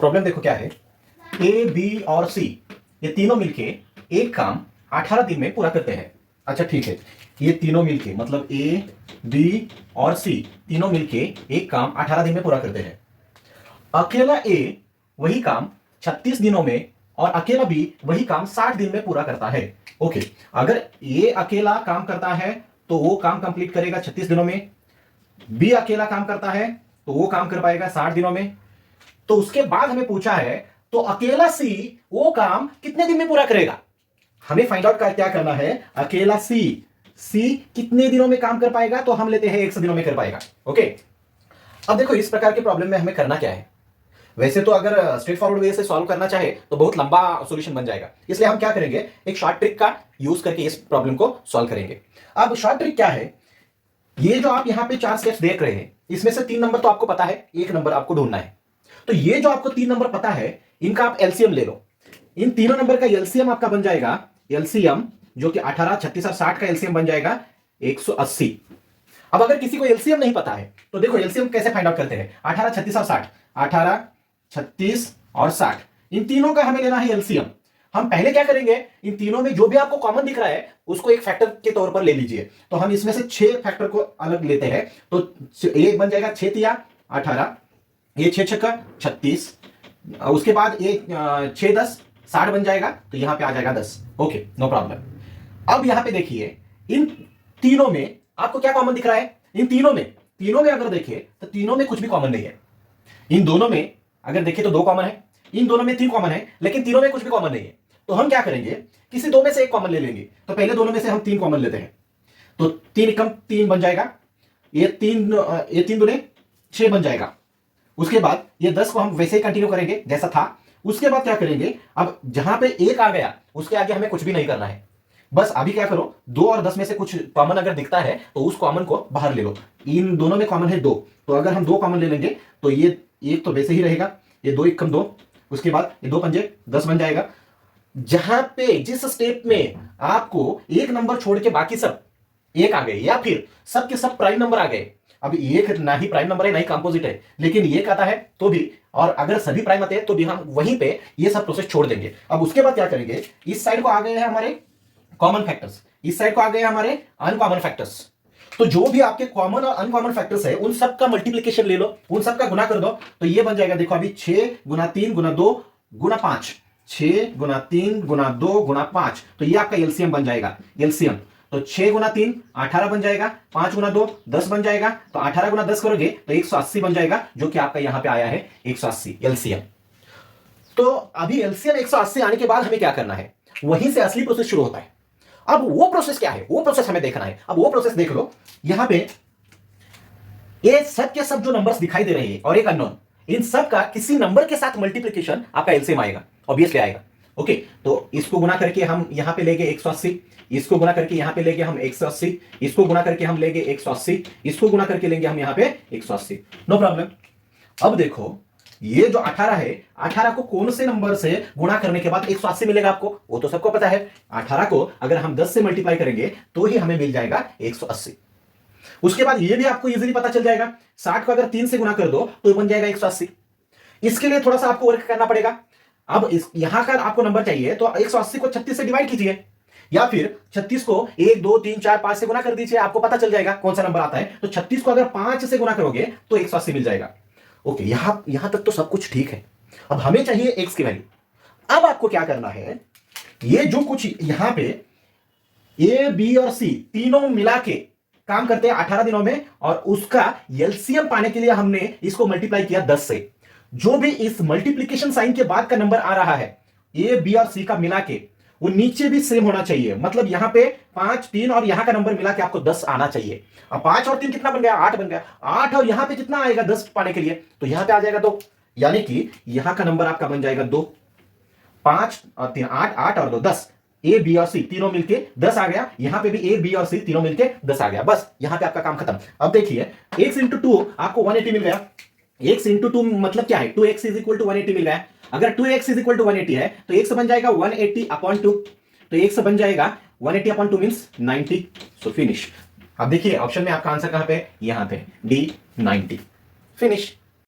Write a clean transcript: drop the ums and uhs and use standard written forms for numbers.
Problem देखो क्या है, ए बी और सी ये तीनों मिलके एक काम 18 दिन में पूरा करते हैं। अच्छा ठीक है, ये तीनों मिलके मतलब ए बी और सी तीनों मिलके एक काम 18 दिन में पूरा करते हैं। अकेला ए वही काम 36 दिनों में और अकेला बी वही काम 60 दिन में पूरा करता है। ओके, अगर ए अकेला काम करता है तो वो काम कंप्लीट करेगा 36 दिनों में, बी अकेला काम करता है तो वो काम कर पाएगा 60 दिनों में। तो उसके बाद हमें पूछा है तो अकेला सी वो काम कितने दिन में पूरा करेगा। हमें फाइंड आउट क्या करना है, अकेला सी कितने दिनों में काम कर पाएगा, तो हम लेते हैं 100 दिनों में कर पाएगा। ओके, अब देखो इस प्रकार के प्रॉब्लम में हमें करना क्या है। वैसे तो अगर स्ट्रेट फॉरवर्ड वे से सॉल्व करना चाहे तो बहुत लंबा सॉल्यूशन बन जाएगा, इसलिए हम क्या करेंगे, एक शॉर्ट ट्रिक का यूज करके इस प्रॉब्लम को सॉल्व करेंगे। अब शॉर्ट ट्रिक क्या है, ये जो आप यहां पे 4 स्टेप्स देख रहे हैं इसमें से 3 नंबर तो आपको पता है, 1 नंबर आपको ढूंढना है। तो ये जो आपको 3 नंबर पता है इनका आप एलसीएम ले लो। इन तीनों नंबर का एलसीएम आपका बन जाएगा, एलसीएम जो कि 18, 36 और 60 का एलसीएम बन जाएगा 180। अब अगर किसी को एलसीएम नहीं पता है तो देखो एलसीएम कैसे फाइंड आउट करते हैं, 18, 36 और 60, 18, 36 और 60 इन तीनों का हमें लेना है एलसीएम। हम पहले क्या करेंगे, इन तीनों में जो भी आपको कॉमन दिख रहा है उसको एक फैक्टर के तौर पर ले लीजिए। तो हम इसमें से 6 फैक्टर को अलग लेते हैं। तो एक बन जाएगा 6 तिया 18, ये 6 छक्का 36, उसके बाद ये 6 10 60 बन जाएगा, तो यहां पे आ जाएगा 10। Okay, no problem. अब यहां पे देखिए इन तीनों में आपको क्या कॉमन दिख रहा है, इन तीनों में अगर देखिए तो तीनों में कुछ भी कॉमन नहीं है। इन दोनों में अगर देखिए तो 2 कॉमन है, इन दोनों में 3 कॉमन है, लेकिन तीनों में कुछ भी कॉमन नहीं है। तो हम क्या करेंगे, किसी 2 में से एक कॉमन ले लेंगे। तो पहले दोनों में से हम 3 कॉमन लेते हैं, तो 3 कम 3 बन जाएगा, ये 3 दूने 6 बन जाएगा। उसके बाद ये 10 को हम वैसे ही कंटिन्यू करेंगे जैसा था। उसके बाद क्या करेंगे, अब जहां पे 1 आ गया उसके आगे हमें कुछ भी नहीं करना है। बस अभी क्या करो, 2 और 10 में से कुछ कॉमन अगर दिखता है तो उस कॉमन को बाहर ले लो। इन दोनों में कॉमन है 2, तो अगर हम 2 कॉमन ले लेंगे तो ये 1 तो वैसे ही रहेगा, ये 2 1 कम 2, उसके बाद ये 2 पंजे 10 बन जाएगा। जहां पे जिस स्टेप में आपको एक नंबर छोड़ के बाकी सब 1 आ गए या फिर सब के सब प्राइम नंबर आ गए, अब 1 ना ही प्राइम नंबर है ना ही कंपोजिट है, लेकिन 1 आता है तो भी, और अगर सभी प्राइम आते हैं तो भी हम वहीं पे ये सब प्रोसेस छोड़ देंगे। अब उसके बाद क्या करेंगे, इस साइड को आ गए हैं हमारे कॉमन फैक्टर्स, इस साइड को आ गए हमारे अनकॉमन फैक्टर्स। तो जो भी आपके कॉमन और अनकॉमन फैक्टर्स है उन सब का मल्टीप्लिकेशन ले लो, उन सब का गुना कर दो, तो ये बन जाएगा। देखो अभी 6 गुना 3 गुना 2 गुना 5, 6 गुना 3 गुना 2 गुना 5, तो ये आपका एलसीएम बन जाएगा। एलसीएम तो 6 गुना 3 18 बन जाएगा, 5 गुना 2 10 बन जाएगा, तो 18 गुना 10 करोगे तो 180 बन जाएगा, जो कि आपका यहां पे आया है 180 एलसीएम। तो अभी एलसीएम 180 आने के बाद हमें क्या करना है, वहीं से असली प्रोसेस शुरू होता है। अब वो प्रोसेस क्या है, वो प्रोसेस हमें देखना है। अब वो प्रोसेस देख लो, यहां पे ये सब के सब जो नंबर्स दिखाई दे रहे हैं और एक अननोन, इन सब का किसी नंबर के साथ मल्टीप्लिकेशन आपका एलसीएम आएगा, ऑब्वियसली आएगा। ओके, तो इसको गुना करके हम यहां पे लेंगे 180, इसको गुना करके यहां पे लेंगे हम 180, इसको गुना करके हम लेंगे 180, इसको गुना करके लेंगे हम यहां पे 180, नो प्रॉब्लम। अब देखो ये जो 18 है, 18 को कौन से नंबर से गुणा करने के बाद 180 मिलेगा आपको, वो तो सबको पता है। 18 को अगर हम 10 से मल्टीप्लाई करेंगे तो ही हमें मिल जाएगा 180। उसके बाद ये भी आपको इजीली पता चल जाएगा, 60 को अगर 3 से गुणा कर दो तो बन जाएगा 180। इसके लिए थोड़ा सा आपको वर्क करना पड़ेगा। अब यहां का आपको नंबर चाहिए तो 180 को 36 से डिवाइड कीजिए, या फिर 36 को 1 2 3 4 5 से गुना कर दीजिए, आपको पता चल जाएगा कौन सा नंबर आता है। तो 36 को अगर 5 से गुना करोगे तो 180 मिल जाएगा। ओके, यहां तक तो सब कुछ ठीक है। अब हमें चाहिए एक्स की वैल्यू। अब आपको क्या करना है, ये जो कुछ यहां पे ए बी और सी तीनों मिला के काम करते हैं 18 दिनों में, और उसका एलसीएम पाने के लिए हमने इसको मल्टीप्लाई किया 10 से। जो भी इस मल्टीप्लीकेशन साइन के बाद का नंबर आ रहा है ए बी और सी का मिला के, वो नीचे भी सेम होना चाहिए। मतलब यहां पे 5 3 और यहां का नंबर मिला के आपको 10 आना चाहिए। अब 5 और 3 कितना बन गया, 8 बन गया। 8 और यहां पे कितना आएगा 10 पाने के लिए, तो यहां पे आ जाएगा 2, यानी कि यहां का नंबर आपका बन जाएगा 2। 5 और 3 8, 8 और 2 10, ए बी और सी तीनों मिलके 10 आ गया। यहां पे भी ए बी और सी तीनों मिलके 10 आ गया। बस यहां पे आपका काम खत्म। अब देखिए x इंटू 2 आपको 180 मिल गया। x इंटू 2 मतलब क्या है, 2x इज इक्वल टू 180 मिल गया। अगर 2x इज इक्वल टू 180 है तो x बन जाएगा 180 अपॉन 2, तो x बन जाएगा 180 अपॉन 2 मींस 90। सो फिनिश। अब देखिए ऑप्शन में आपका आंसर कहां पे, यहां पे D 90, फिनिश।